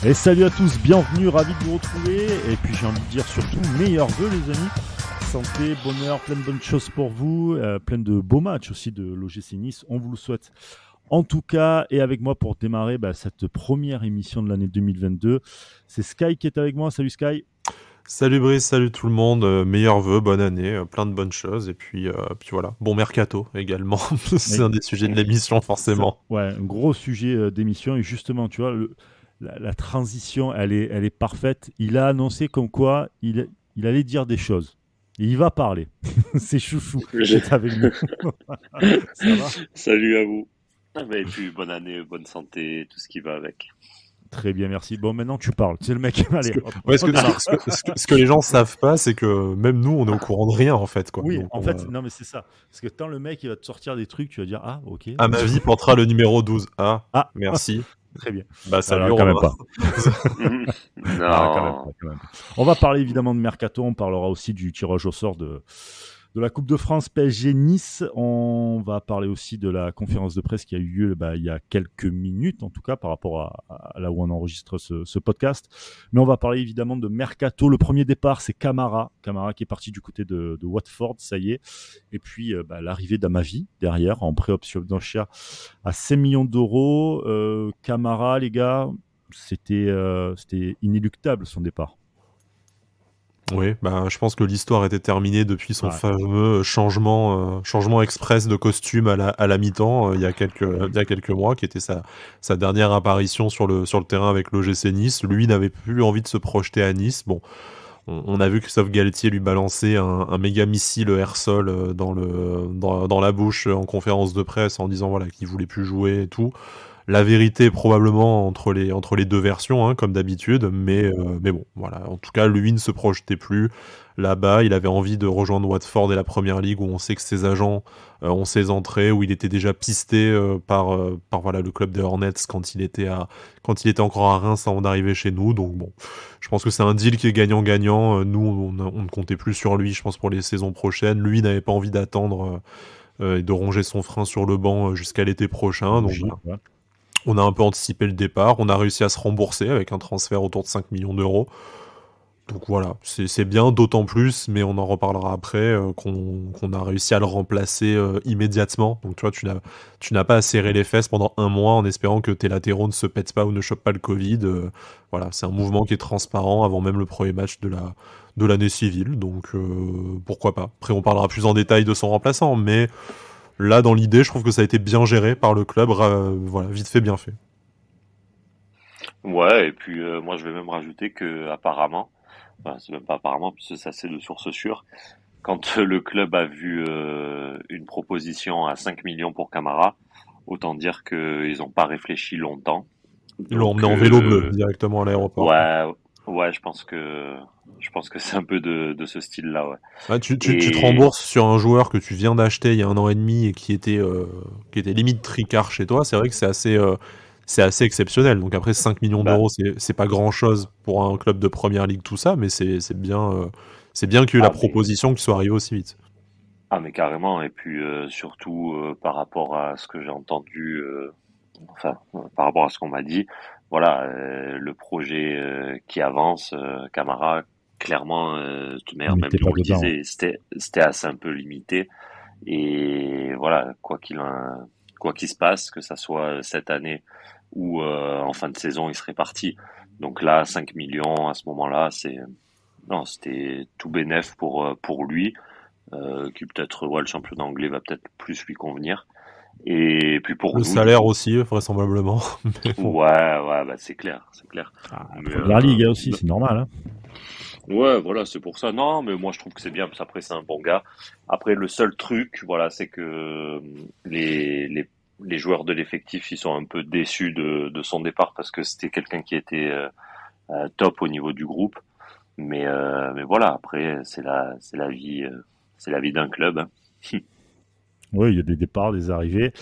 Et salut à tous, bienvenue, ravi de vous retrouver. Et puis j'ai envie de dire surtout meilleurs vœux les amis. Santé, bonheur, plein de bonnes choses pour vous, plein de beaux matchs aussi de l'OGC Nice, on vous le souhaite. En tout cas, et avec moi pour démarrer cette première émission de l'année 2022, c'est Sky qui est avec moi. Salut Sky. Salut Brice, salut tout le monde, meilleurs vœux, bonne année, plein de bonnes choses, et puis voilà, bon mercato également, c'est un des sujets de l'émission forcément. Ouais, un gros sujet d'émission, et justement, tu vois, la transition, elle est parfaite. Il a annoncé comme quoi il allait dire des choses. Et il va parler. C'est Chouchou qui est avec nous. Ça va ? Salut à vous. Et puis bonne année, bonne santé, tout ce qui va avec. Très bien, merci. Bon, maintenant tu parles. C'est le mec. Allez, ce que les gens savent pas, c'est que même nous, on est au courant de rien en fait, quoi. Oui, donc, en fait, non, mais c'est ça. Parce que quand le mec il va te sortir des trucs, tu vas dire ah, ok. À ma vie portera le numéro 12. Ah, merci. Très bien. Bah salut, quand même pas. Non. Quand même. On va parler évidemment de Mercato, on parlera aussi du tirage au sort de la Coupe de France PSG Nice. On va parler aussi de la conférence de presse qui a eu lieu il y a quelques minutes, en tout cas par rapport à là où on enregistre ce podcast. Mais on va parler évidemment de Mercato. Le premier départ, c'est Camara qui est parti du côté de Watford, ça y est. Et puis l'arrivée d'Amavi derrière en pré-option d'enchère à 5 millions d'euros. Camara, les gars, c'était inéluctable son départ. Oui, je pense que l'histoire était terminée depuis son fameux changement express de costume à la mi-temps il y a quelques mois, qui était sa dernière apparition sur le terrain avec l'OGC Nice. Lui n'avait plus envie de se projeter à Nice. Bon, on a vu que Christophe Galtier lui balançait un méga missile air-sol dans la bouche en conférence de presse en disant voilà qu'il voulait plus jouer et tout. La vérité est probablement entre les deux versions, hein, comme d'habitude, mais bon, voilà. En tout cas, lui ne se projetait plus là-bas. Il avait envie de rejoindre Watford et la Première Ligue, où on sait que ses agents ont ses entrées, où il était déjà pisté par le club des Hornets quand il était encore à Reims avant d'arriver chez nous. Donc bon, je pense que c'est un deal qui est gagnant-gagnant. Nous, on ne comptait plus sur lui, je pense, pour les saisons prochaines. Lui n'avait pas envie d'attendre et de ronger son frein sur le banc jusqu'à l'été prochain. Donc voilà. On a un peu anticipé le départ, on a réussi à se rembourser avec un transfert autour de 5 millions d'euros. Donc voilà, c'est bien, d'autant plus, mais on en reparlera après, qu'on a réussi à le remplacer immédiatement. Donc tu vois, tu n'as pas à serrer les fesses pendant un mois en espérant que tes latéraux ne se pètent pas ou ne chopent pas le Covid. Voilà, c'est un mouvement qui est transparent avant même le premier match de l'année civile, donc pourquoi pas. Après on parlera plus en détail de son remplaçant, mais... Là, dans l'idée, je trouve que ça a été bien géré par le club, voilà, vite fait, bien fait. Ouais, et puis moi je vais même rajouter que apparemment, c'est même pas apparemment, puisque ça c'est de source sûre, quand le club a vu une proposition à 5 millions pour Camara, autant dire qu'ils n'ont pas réfléchi longtemps. Ils l'ont emmené en vélo bleu directement à l'aéroport. Ouais, je pense que c'est un peu de ce style-là, ouais. Ah, tu te rembourses sur un joueur que tu viens d'acheter il y a 1 an et demi et qui était limite tricard chez toi. C'est vrai que c'est assez exceptionnel. Donc après 5 millions d'euros, c'est pas grand-chose pour un club de première ligue, tout ça, mais c'est bien qu'il y ait eu la proposition qui soit arrivée aussi vite. Ah mais carrément, et puis surtout par rapport à ce que j'ai entendu, par rapport à ce qu'on m'a dit, voilà, le projet qui avance, Camara, clairement, de toute manière, même nous le disait, c'était assez un peu limité. Et voilà, quoi qu'il se passe, que ça soit cette année ou en fin de saison, il serait parti. Donc là, 5 millions à ce moment-là, c'était tout bénef pour lui, qui peut-être, le championnat anglais va peut-être plus lui convenir. Et puis pour le salaire aussi, vraisemblablement. Ouais, c'est clair. La Ligue aussi, c'est normal, hein. Ouais, voilà, c'est pour ça. Non, mais moi je trouve que c'est bien, parce qu'après c'est un bon gars. Après, le seul truc, voilà, c'est que les joueurs de l'effectif, ils sont un peu déçus de son départ, parce que c'était quelqu'un qui était top au niveau du groupe. Mais voilà, après c'est la vie d'un club, hein. Oui, il y a des départs, des arrivées.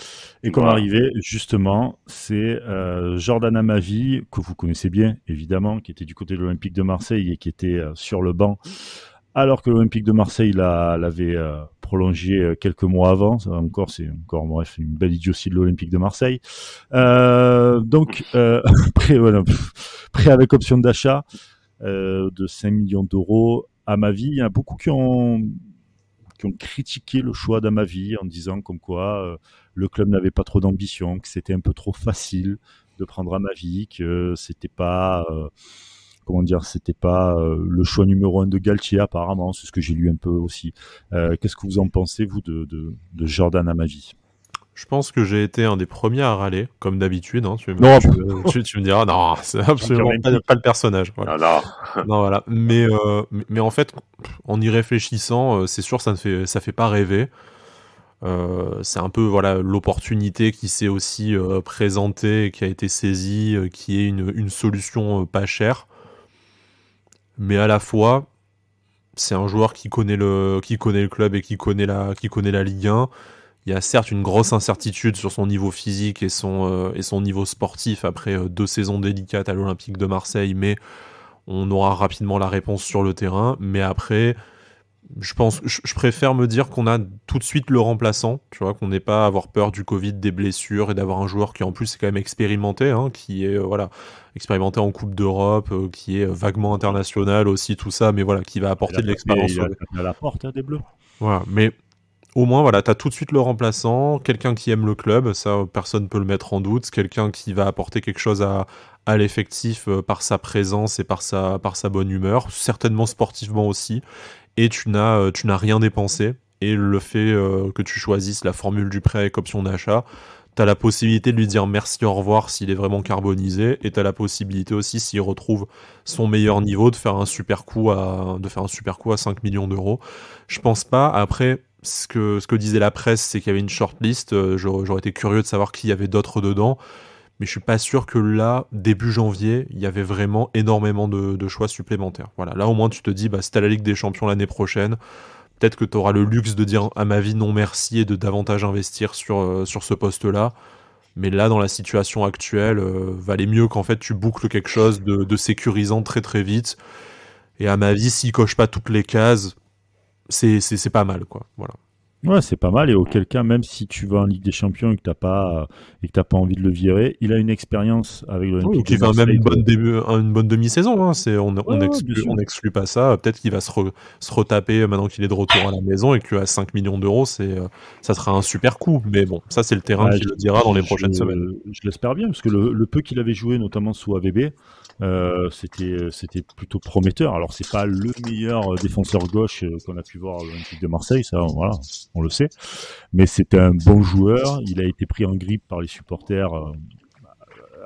Et comme arrivée, justement, c'est Jordan Amavi, que vous connaissez bien, évidemment, qui était du côté de l'Olympique de Marseille et qui était sur le banc alors que l'Olympique de Marseille l'avait prolongé quelques mois avant. Ça, c'est encore bref, une belle idiotie de l'Olympique de Marseille. Donc, voilà, prêt avec option d'achat de 5 millions d'euros. À ma vie, il y en a beaucoup qui ont critiqué le choix d'Amavi en disant comme quoi le club n'avait pas trop d'ambition, que c'était un peu trop facile de prendre Amavi, que c'était pas c'était pas le choix numéro 1 de Galtier apparemment, c'est ce que j'ai lu un peu aussi. Qu'est-ce que vous en pensez vous de Jordan Amavi? Je pense que j'ai été un des premiers à râler, comme d'habitude. Hein. Tu me diras, non, c'est absolument pas le personnage. Voilà. Non, voilà. Mais en fait, en y réfléchissant, c'est sûr, ça fait pas rêver. C'est un peu voilà l'opportunité qui s'est aussi présentée, qui a été saisie, qui est une solution pas chère. Mais à la fois, c'est un joueur qui connaît le club et qui connaît la Ligue 1. Il y a certes une grosse incertitude sur son niveau physique et son niveau sportif après 2 saisons délicates à l'Olympique de Marseille, mais on aura rapidement la réponse sur le terrain. Mais après, je préfère me dire qu'on a tout de suite le remplaçant, tu vois, qu'on n'ait pas à avoir peur du Covid, des blessures et d'avoir un joueur qui en plus est quand même expérimenté, hein, qui est expérimenté en Coupe d'Europe, qui est vaguement international aussi, tout ça, mais voilà, qui va apporter de l'expérience. Il a la porte des Bleus. Voilà, mais au moins, voilà, t'as tout de suite le remplaçant, quelqu'un qui aime le club, ça personne peut le mettre en doute, quelqu'un qui va apporter quelque chose à l'effectif par sa présence et par sa bonne humeur, certainement sportivement aussi, et tu n'as rien dépensé, et le fait que tu choisisses la formule du prêt avec option d'achat, t'as la possibilité de lui dire merci, au revoir s'il est vraiment carbonisé, et t'as la possibilité aussi, s'il retrouve son meilleur niveau, de faire un super coup à 5 millions d'euros. Je pense pas, après... Ce que disait la presse, c'est qu'il y avait une shortlist. J'aurais été curieux de savoir qui y avait d'autres dedans. Mais je suis pas sûr que là, début janvier, il y avait vraiment énormément de choix supplémentaires. Voilà. Là, au moins, tu te dis, bah, si t'as la Ligue des Champions l'année prochaine, peut-être que tu auras le luxe de dire à ma vie non merci et de davantage investir sur ce poste-là. Mais là, dans la situation actuelle, valait mieux qu'en fait, tu boucles quelque chose de sécurisant très très vite. Et à ma vie, s'il coche pas toutes les cases, c'est pas mal, quoi. Voilà. Ouais, c'est pas mal. Et auquel cas, même si tu vas en Ligue des Champions et que t'as pas envie de le virer, il a une expérience avec l'Olympique de Marseille. Qui va même une bonne demi-saison. Hein. On n'exclut pas ça. Peut-être qu'il va se retaper maintenant qu'il est de retour à la maison et qu'à 5 millions d'euros, ça sera un super coup. Mais bon, ça c'est le terrain qui le dira dans les prochaines semaines. Je l'espère bien parce que le peu qu'il avait joué, notamment sous AVB, c'était plutôt prometteur. Alors c'est pas le meilleur défenseur gauche qu'on a pu voir à l'Olympique de Marseille, ça voilà, on le sait, mais c'était un bon joueur. Il a été pris en grippe par les supporters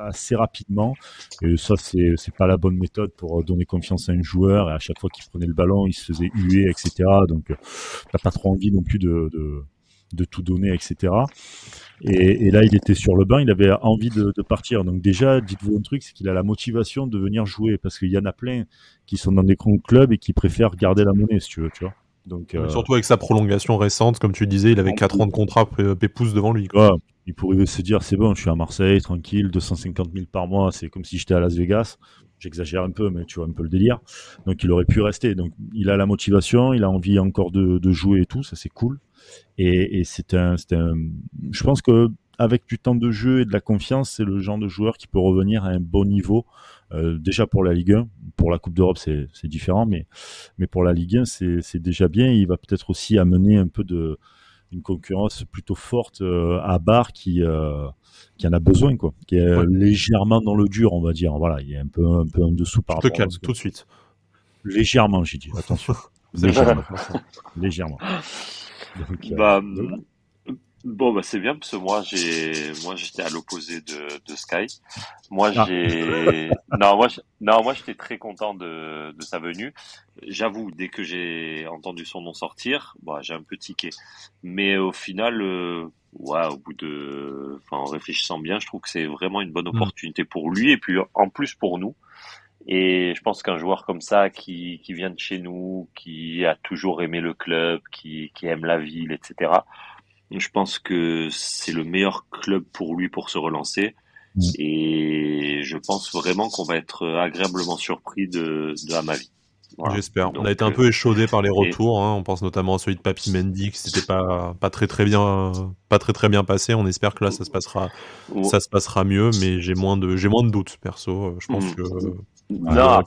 assez rapidement, et ça c'est pas la bonne méthode pour donner confiance à un joueur. Et à chaque fois qu'il prenait le ballon, il se faisait huer, etc. Donc t'as pas trop envie non plus de tout donner, etc. Et là, il était sur le banc, il avait envie de partir. Donc déjà, dites-vous un truc, c'est qu'il a la motivation de venir jouer, parce qu'il y en a plein qui sont dans des grands clubs et qui préfèrent garder la monnaie, si tu veux, tu vois. Donc, surtout avec sa prolongation récente, comme tu disais, il avait 4 ans de contrat pépouze devant lui. Quoi. Ouais, il pourrait se dire, c'est bon, je suis à Marseille, tranquille, 250 000 par mois, c'est comme si j'étais à Las Vegas. J'exagère un peu, mais tu vois un peu le délire. Donc il aurait pu rester. Donc il a la motivation, il a envie encore de jouer et tout, ça c'est cool. Et je pense que avec du temps de jeu et de la confiance, c'est le genre de joueur qui peut revenir à un bon niveau. Déjà pour la Ligue 1, pour la Coupe d'Europe c'est différent, mais pour la Ligue 1 c'est déjà bien. Il va peut-être aussi amener un peu une concurrence plutôt forte à Bar qui en a besoin, quoi, qui est légèrement dans le dur, on va dire. Voilà, il est un peu en dessous par rapport. Je te calme tout de suite. Légèrement, j'ai dit. Attention. Légèrement. Donc, bon, bah c'est bien parce que moi j'étais à l'opposé de Sky. Moi j'étais très content de sa venue. J'avoue, dès que j'ai entendu son nom sortir, bah j'ai un peu tiqué. Mais au final, en réfléchissant bien, je trouve que c'est vraiment une bonne opportunité pour lui et puis en plus pour nous. Et je pense qu'un joueur comme ça, qui vient de chez nous, qui a toujours aimé le club, qui aime la ville, etc., je pense que c'est le meilleur club pour lui pour se relancer. Et je pense vraiment qu'on va être agréablement surpris de Amavi. Voilà. J'espère. Donc, on a été un peu échaudé par les retours. On pense notamment à celui de Papi Mendy qui s'était pas très bien passé. On espère que là ça se passera mieux, mais j'ai moins de doutes perso. Je pense que non,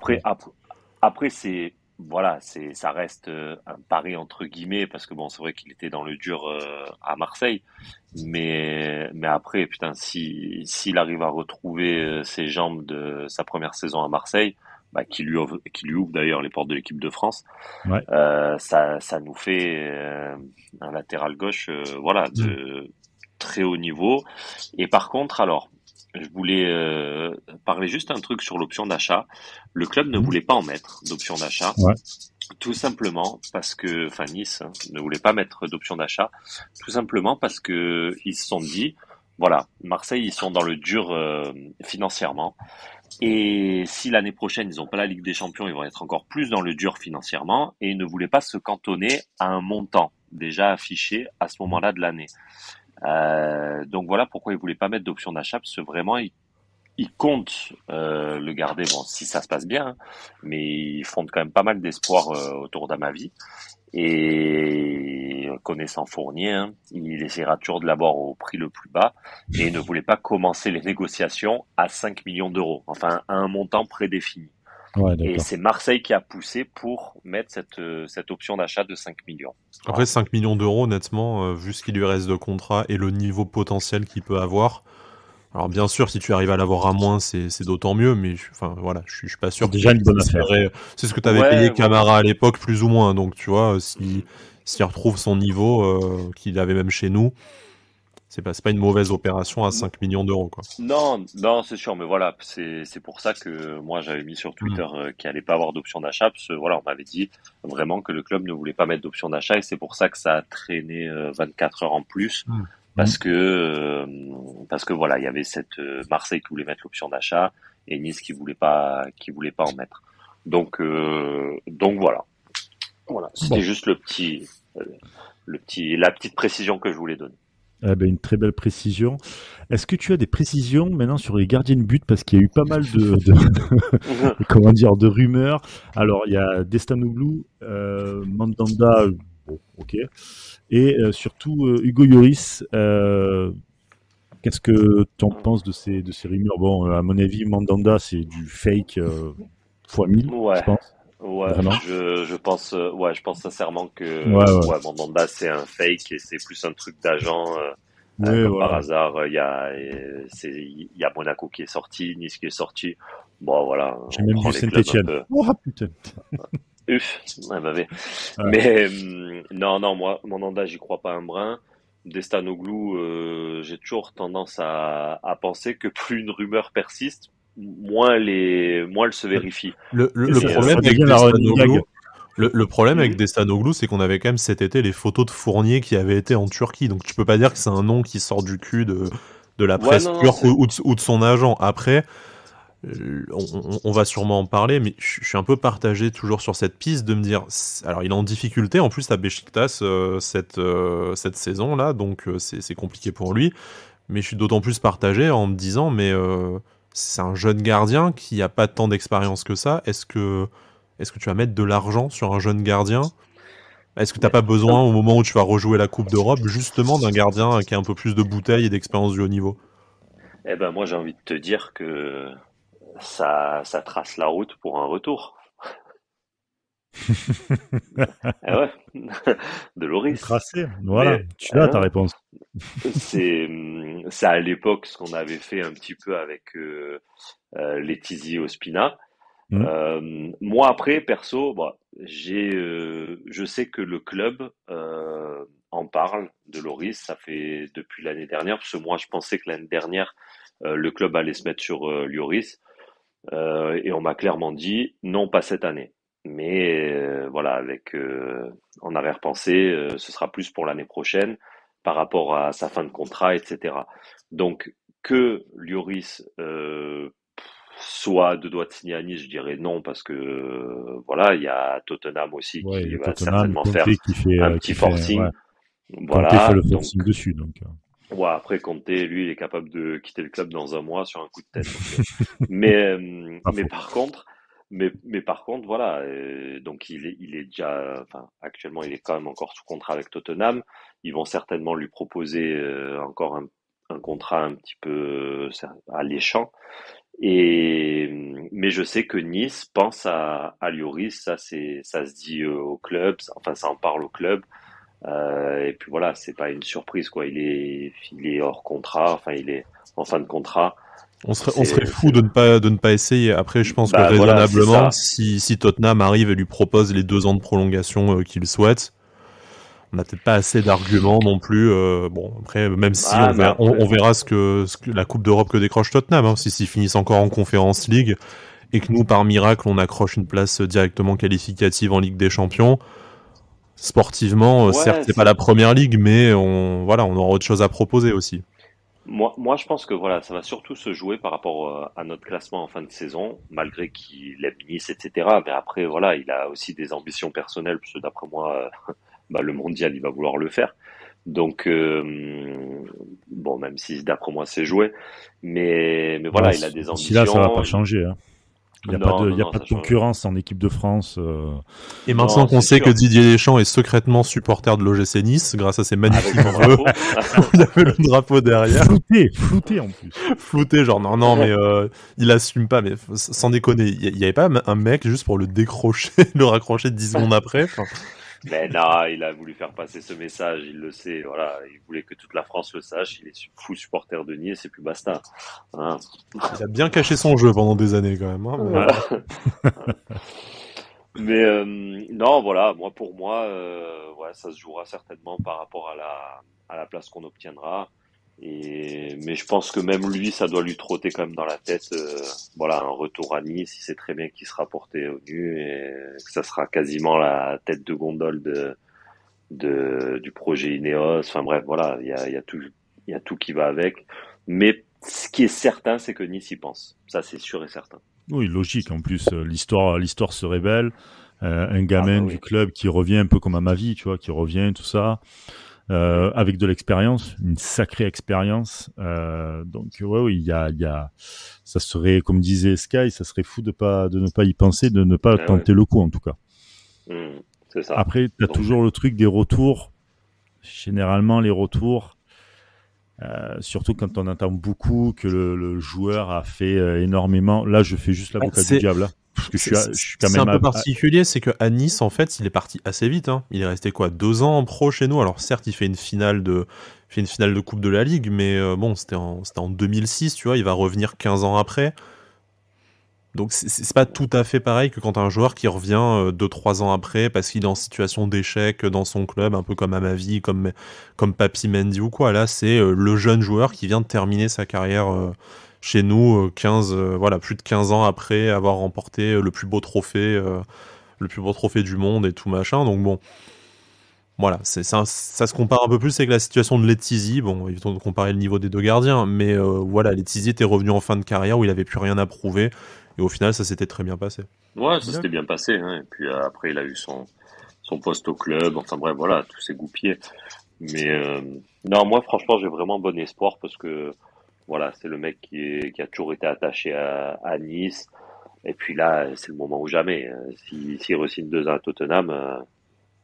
après ça reste un pari entre guillemets parce que bon, c'est vrai qu'il était dans le dur à Marseille, mais après, putain, s'il arrive à retrouver ses jambes de sa première saison à Marseille, bah, qui lui ouvre d'ailleurs les portes de l'équipe de France, Ouais. ça nous fait un latéral gauche, de très haut niveau. Et par contre, alors, je voulais parler juste un truc sur l'option d'achat. Le club ne voulait pas en mettre d'option d'achat. Ouais. Tout simplement parce que, enfin Nice ne voulait pas mettre d'option d'achat, tout simplement parce que ils se sont dit, voilà, Marseille ils sont dans le dur financièrement, et si l'année prochaine ils n'ont pas la Ligue des Champions, ils vont être encore plus dans le dur financièrement, et ils ne voulaient pas se cantonner à un montant déjà affiché à ce moment-là de l'année. Donc voilà pourquoi ils voulaient pas mettre d'option d'achat, parce que vraiment ils comptent le garder, bon, si ça se passe bien, hein, mais ils fondent quand même pas mal d'espoir autour d'Amavi. Et connaissant Fournier, hein, il essaiera toujours de l'avoir au prix le plus bas et il ne voulait pas commencer les négociations à 5 millions d'euros, enfin à un montant prédéfini. Ouais, et c'est Marseille qui a poussé pour mettre cette option d'achat de 5 millions. Après, 5 millions d'euros, honnêtement, vu ce qu'il lui reste de contrat et le niveau potentiel qu'il peut avoir. Alors bien sûr, si tu arrives à l'avoir à moins, c'est d'autant mieux, mais je suis pas sûr. C'est déjà une bonne affaire. C'est ce que tu avais payé Camara à l'époque, plus ou moins. Donc tu vois, s'il retrouve son niveau qu'il avait même chez nous, c'est pas une mauvaise opération à 5 millions d'euros, quoi. Non, c'est sûr, mais voilà, c'est pour ça que moi j'avais mis sur Twitter qu'il allait pas avoir d'option d'achat, parce que voilà, on m'avait dit vraiment que le club ne voulait pas mettre d'option d'achat, et c'est pour ça que ça a traîné 24 heures en plus. Parce que voilà, il y avait cette Marseille qui voulait mettre l'option d'achat et Nice qui voulait pas en mettre. Donc voilà. C'était juste la petite précision que je voulais donner. Une très belle précision. Est-ce que tu as des précisions maintenant sur les gardiens de but, parce qu'il y a eu pas mal de rumeurs. Alors il y a Destanoglou, Mandanda, bon, ok. Et surtout Hugo Lloris. Qu'est-ce que tu en penses de ces rumeurs? Bon, à mon avis, Mandanda, c'est du fake fois 1000, je pense. Ouais, je pense sincèrement que Mandanda c'est un fake et c'est plus un truc d'agent. Par hasard, il y a Monaco qui est sorti, Nice qui est sorti. Bon voilà. J'ai même vu Saint-Etienne. Oh putain. Mais non, moi, Mandanda, j'y crois pas un brin. Destanoglou, j'ai toujours tendance à penser que plus une rumeur persiste, moins elle se vérifie. Le problème avec Destanoglou, c'est qu'on avait quand même cet été les photos de Fournier qui avaient été en Turquie, donc tu peux pas dire que c'est un nom qui sort du cul de la presse turque ou de son agent. Après, on va sûrement en parler, mais je suis un peu partagé toujours sur cette piste de me dire, alors il est en difficulté en plus à Beşiktaş cette saison là, donc c'est compliqué pour lui, mais je suis d'autant plus partagé en me disant mais c'est un jeune gardien qui a pas tant d'expérience que ça. Est-ce que tu vas mettre de l'argent sur un jeune gardien? Est-ce que t'as pas besoin au moment où tu vas rejouer la Coupe d'Europe justement d'un gardien qui a un peu plus de bouteilles et d'expérience du haut niveau? Eh ben moi j'ai envie de te dire que ça trace la route pour un retour. De Lloris. Tracé, voilà. Tu as ta réponse. C'est à l'époque ce qu'on avait fait un petit peu avec Letizy Ospina. Moi après perso, je sais que le club en parle de Lloris, ça fait depuis l'année dernière, parce que moi je pensais que l'année dernière le club allait se mettre sur Lloris, et on m'a clairement dit non, pas cette année. Mais voilà, avec en arrière-pensée, ce sera plus pour l'année prochaine par rapport à sa fin de contrat, etc. Donc que Lloris soit de doigt de signer à Nice, je dirais non, parce que voilà, il y a Tottenham aussi qui va certainement faire un petit forcing. Voilà, Conte fait le forcing dessus, donc. Ouais, après Conte, lui, il est capable de quitter le club dans un mois sur un coup de tête. Mais par contre, Mais par contre, voilà, donc il est déjà, enfin, actuellement, il est quand même encore sous contrat avec Tottenham. Ils vont certainement lui proposer encore un contrat un petit peu alléchant. Mais je sais que Nice pense à Lloris, ça se dit au club, enfin, ça en parle au club. Et puis voilà, c'est pas une surprise, quoi. Il est hors contrat, enfin, il est en fin de contrat. On serait fou de ne pas essayer. Après, je pense que Voilà, raisonnablement, si Tottenham arrive et lui propose les 2 ans de prolongation qu'il souhaite, on n'a peut-être pas assez d'arguments non plus. Bon, après, même si on verra ce que la Coupe d'Europe que décroche Tottenham, hein, s'ils finissent encore en Conference League et que nous, par miracle, on accroche une place directement qualificative en Ligue des Champions. Sportivement, certes, c'est pas la première ligue, mais on aura autre chose à proposer aussi. Moi, je pense que voilà, ça va surtout se jouer par rapport à notre classement en fin de saison, malgré qu'il aime Nice, etc. Mais après, voilà, il a aussi des ambitions personnelles, parce que d'après moi, le mondial, il va vouloir le faire. Donc, bon, même si d'après moi, c'est joué, mais voilà, il a des ambitions. Si là, ça va pas changer. Hein. Il n'y a pas de concurrence en équipe de France. Et maintenant qu'on sait que Didier Deschamps est secrètement supporter de l'OGC Nice, grâce à ses magnifiques jeux, il y avait le drapeau derrière. Flouté en plus. Flouté, genre non, mais il assume pas, mais sans déconner. Il y avait pas un mec juste pour le décrocher, le raccrocher 10 secondes après. Mais non, il a voulu faire passer ce message, il le sait, voilà, il voulait que toute la France le sache, il est fou supporter de Nice et puis basta. Hein. Il a bien caché son jeu pendant des années quand même. Hein, mais non, voilà, pour moi, ouais, ça se jouera certainement par rapport à la place qu'on obtiendra. Mais je pense que même lui, ça doit lui trotter quand même dans la tête. Voilà, un retour à Nice, il sait très bien qu'il sera porté au nu et que ça sera quasiment la tête de gondole du projet Ineos. Enfin bref, voilà, il y a tout qui va avec. Mais ce qui est certain, c'est que Nice y pense. Ça, c'est sûr et certain. Oui, logique. En plus, l'histoire se révèle. Un gamin du club qui revient un peu comme à ma vie, tu vois, qui revient, tout ça. Avec de l'expérience, une sacrée expérience. Donc oui, il y a, ça serait, comme disait Sky, ça serait fou de ne pas y penser, de ne pas tenter le coup en tout cas. C'est ça. Après, t'as toujours le truc des retours. Généralement, les retours, surtout quand on entend beaucoup que le joueur a fait énormément. Là, je fais juste l'avocat du diable. Là. Parce que je suis quand même c'est un peu particulier, c'est qu'à Nice, en fait, il est parti assez vite. Hein. Il est resté 2 ans en pro chez nous. Alors certes, il fait une finale de Coupe de la Ligue, mais bon, c'était en 2006, tu vois. Il va revenir 15 ans après. Donc c'est pas tout à fait pareil que quand t'as un joueur qui revient 2-3 ans après parce qu'il est en situation d'échec dans son club, un peu comme Amavi, comme Papi Mendy ou quoi. Là, c'est le jeune joueur qui vient de terminer sa carrière chez nous, plus de 15 ans après avoir remporté le plus beau trophée du monde et tout machin. Donc bon, voilà, ça se compare un peu plus avec la situation de Letizy. Bon, évitons de comparer le niveau des deux gardiens, mais voilà, Letizy était revenu en fin de carrière où il avait plus rien à prouver. Et au final, ça s'était très bien passé. Ouais, ça s'était bien passé. Hein. Et puis après, il a eu son poste au club. Enfin bref, voilà, tout s'est goupillé. Mais non, moi, franchement, j'ai vraiment bon espoir parce que voilà, c'est le mec qui a toujours été attaché à Nice. Et puis là, c'est le moment ou jamais. S'il re-signe 2 ans à Tottenham,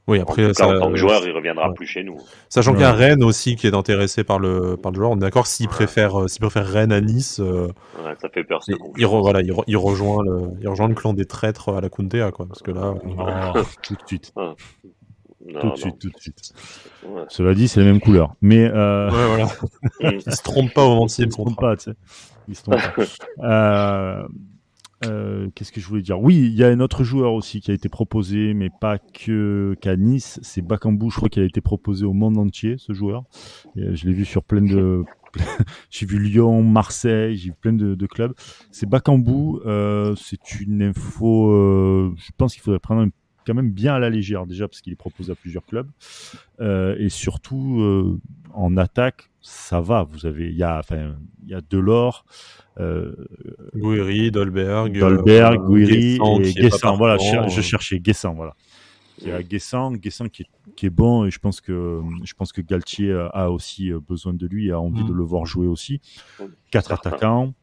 oui, après, en tant que joueur, il reviendra plus chez nous. Sachant qu'il y a Rennes aussi qui est intéressé par le joueur. On est d'accord, s'il préfère Rennes à Nice, ça fait peur. Il rejoint le clan des traîtres à la Kuntea, quoi. Parce que là, tout de suite. Tout de suite. Ouais. Cela dit, c'est les mêmes couleurs. Mais voilà. Ils se trompent pas au moment de signer le contrat. Ils se trompent pas. Qu'est-ce que je voulais dire ? Oui, il y a un autre joueur aussi qui a été proposé, mais pas qu'à Nice. C'est Bakambu, je crois qu'il a été proposé au monde entier, ce joueur. Et je l'ai vu sur plein de... j'ai vu Lyon, Marseille, j'ai vu plein de clubs. C'est Bakambu, c'est une info... je pense qu'il faudrait prendre quand même bien à la légère, déjà, parce qu'il est proposé à plusieurs clubs. Et surtout, en attaque, ça va. Il y a Delors... Gouiri, Dolberg, Gouiri et Guessant. Voilà, je cherchais Guessant. Voilà. Il y a Guessant qui est bon et je pense que Galtier a aussi besoin de lui et a envie de le voir jouer aussi. 4 attaquants.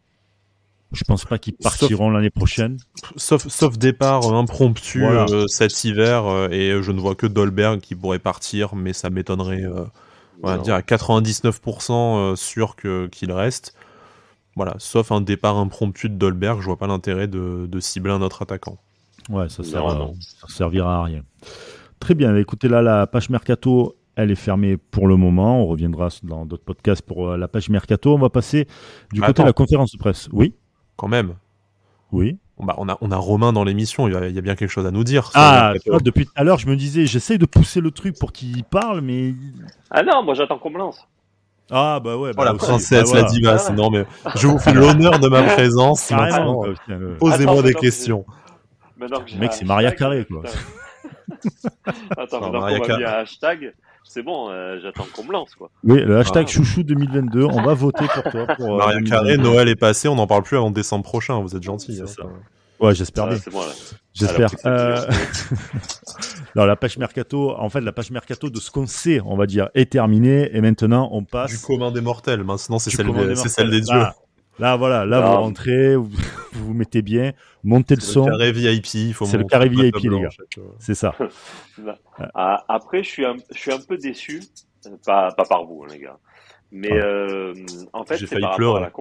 Je pense pas qu'ils partiront l'année prochaine. Sauf départ impromptu cet hiver, et je ne vois que Dolberg qui pourrait partir, mais ça m'étonnerait, on va dire à 99% sûr qu'il reste. Voilà, sauf un départ impromptu de Dolberg, je vois pas l'intérêt de cibler un autre attaquant. Ouais, ça servira à rien. Très bien, écoutez, là, la page Mercato, elle est fermée pour le moment. On reviendra dans d'autres podcasts pour la page Mercato. On va passer du côté de la conférence de presse. Oui. Quand même. Oui. Bah, on a Romain dans l'émission, il y a bien quelque chose à nous dire. Depuis tout à l'heure, je me disais, j'essaye de pousser le truc pour qu'il parle, mais... Ah non, moi j'attends qu'on me lance. Ah bah ouais. La princesse, la diva, non mais je vous fais l'honneur de ma présence. Carrément. Posez-moi des questions. Le mec, c'est Maria Carré, quoi. Attends, maintenant qu'on m'a mis un hashtag, c'est bon, j'attends qu'on me lance, quoi. Oui, le hashtag chouchou 2022, on va voter pour toi. Pour, Maria Carré, Noël est passé, on n'en parle plus avant décembre prochain, vous êtes gentil. C'est ça. Ouais, j'espère bien. C'est moi, là. J'espère. Alors, la page Mercato, en fait, la page Mercato de ce qu'on sait, on va dire, est terminée, et maintenant, on passe... Du commun des mortels, maintenant, c'est celle des dieux. Là, voilà, là, vous rentrez, vous vous mettez bien, montez le son. C'est le carré VIP, il faut c'est le carré VIP, les gars. C'est ça. Après, je suis un peu déçu, pas par vous, hein, les gars. Mais en fait, c'est par rapport à la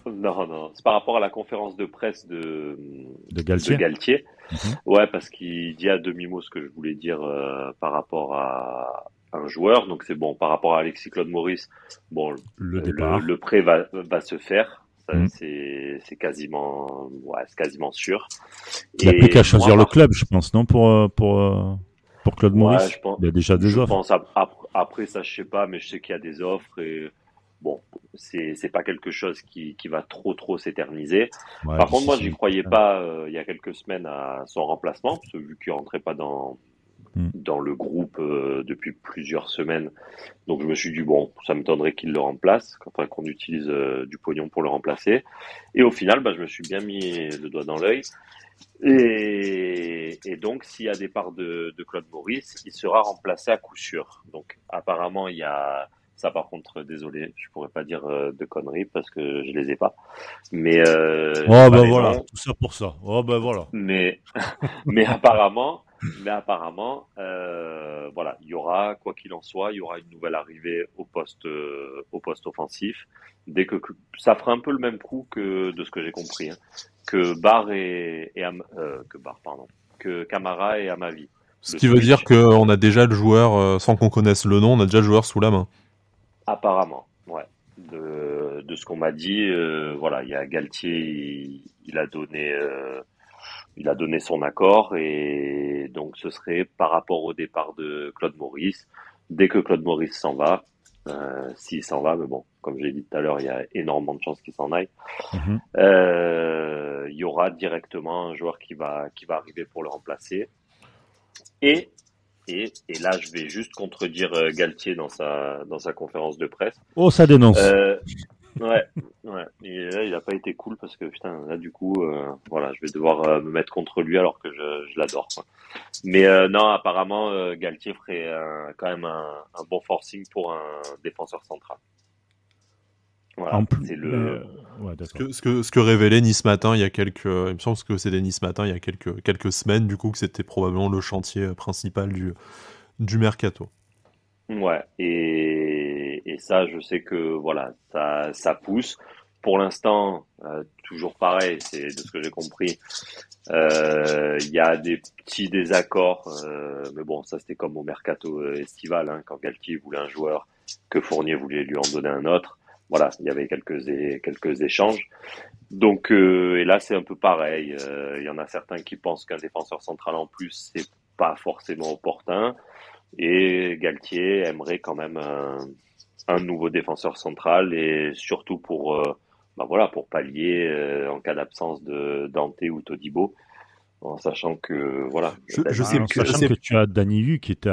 c'est par rapport à la conférence de presse de Galtier. Mm-hmm. Ouais, parce qu'il dit à demi-mot ce que je voulais dire par rapport à un joueur. Donc c'est bon, par rapport à Alexis Claude Maurice, bon, le prêt va se faire. Ça, c'est quasiment sûr. Il n'y a plus qu'à choisir le club, je pense, non, pour Claude Maurice. Il y a déjà des offres. Je pense après ça, je sais pas, mais je sais qu'il y a des offres et bon, c'est pas quelque chose qui va trop s'éterniser. Ouais, par contre, moi, j'y croyais pas il y a quelques semaines à son remplacement, parce que vu qu'il rentrait pas dans le groupe depuis plusieurs semaines. Donc je me suis dit, bon, ça m'étonnerait qu'il le remplace, qu'on utilise du pognon pour le remplacer. Et au final, je me suis bien mis le doigt dans l'œil. Et donc, s'il y a départ de Claude Maurice, il sera remplacé à coup sûr. Donc apparemment, il y a... Ça, par contre, désolé, je pourrais pas dire de conneries parce que je les ai pas. Mais voilà, tout ça pour ça. Voilà. Mais apparemment, voilà, il y aura, quoi qu'il en soit, il y aura une nouvelle arrivée au poste offensif. Dès que ça fera un peu le même coup que de ce que j'ai compris, hein, que Camara et Amavi. Ce qui veut dire qu'on a déjà le joueur, sans qu'on connaisse le nom, on a déjà le joueur sous la main. Apparemment, ouais. De ce qu'on m'a dit, voilà, il y a Galtier, il a donné son accord et donc ce serait par rapport au départ de Claude Maurice. Dès que Claude Maurice s'en va, s'il s'en va, mais bon, comme j'ai dit tout à l'heure, il y a énormément de chances qu'il s'en aille. Il y aura directement un joueur qui va arriver pour le remplacer. Et là, je vais juste contredire Galtier dans sa conférence de presse. Oh, ça dénonce. Ouais. Et là, il a pas été cool parce que putain, là du coup, voilà, je vais devoir me mettre contre lui alors que je l'adore, quoi. Mais non, apparemment, Galtier ferait quand même un bon forcing pour un défenseur central. Voilà, c'est le. Ouais, ce que révélait Nice Matin il y a il me semble que c'était Nice Matin il y a quelques semaines, du coup, que c'était probablement le chantier principal du mercato. Ouais, et ça, je sais que voilà, ça pousse. Pour l'instant, toujours pareil, c'est de ce que j'ai compris. Il y a des petits désaccords, mais bon, ça c'était comme au mercato estival, hein, quand Galtier voulait un joueur, que Fournier voulait lui en donner un autre. Voilà, il y avait quelques échanges. Donc, et là, c'est un peu pareil. Il y en a certains qui pensent qu'un défenseur central en plus, c'est pas forcément opportun. Et Galtier aimerait quand même un nouveau défenseur central et surtout pour pallier en cas d'absence de Dante ou Todibo. En sachant que voilà, sachant que tu as Dani Hu qui est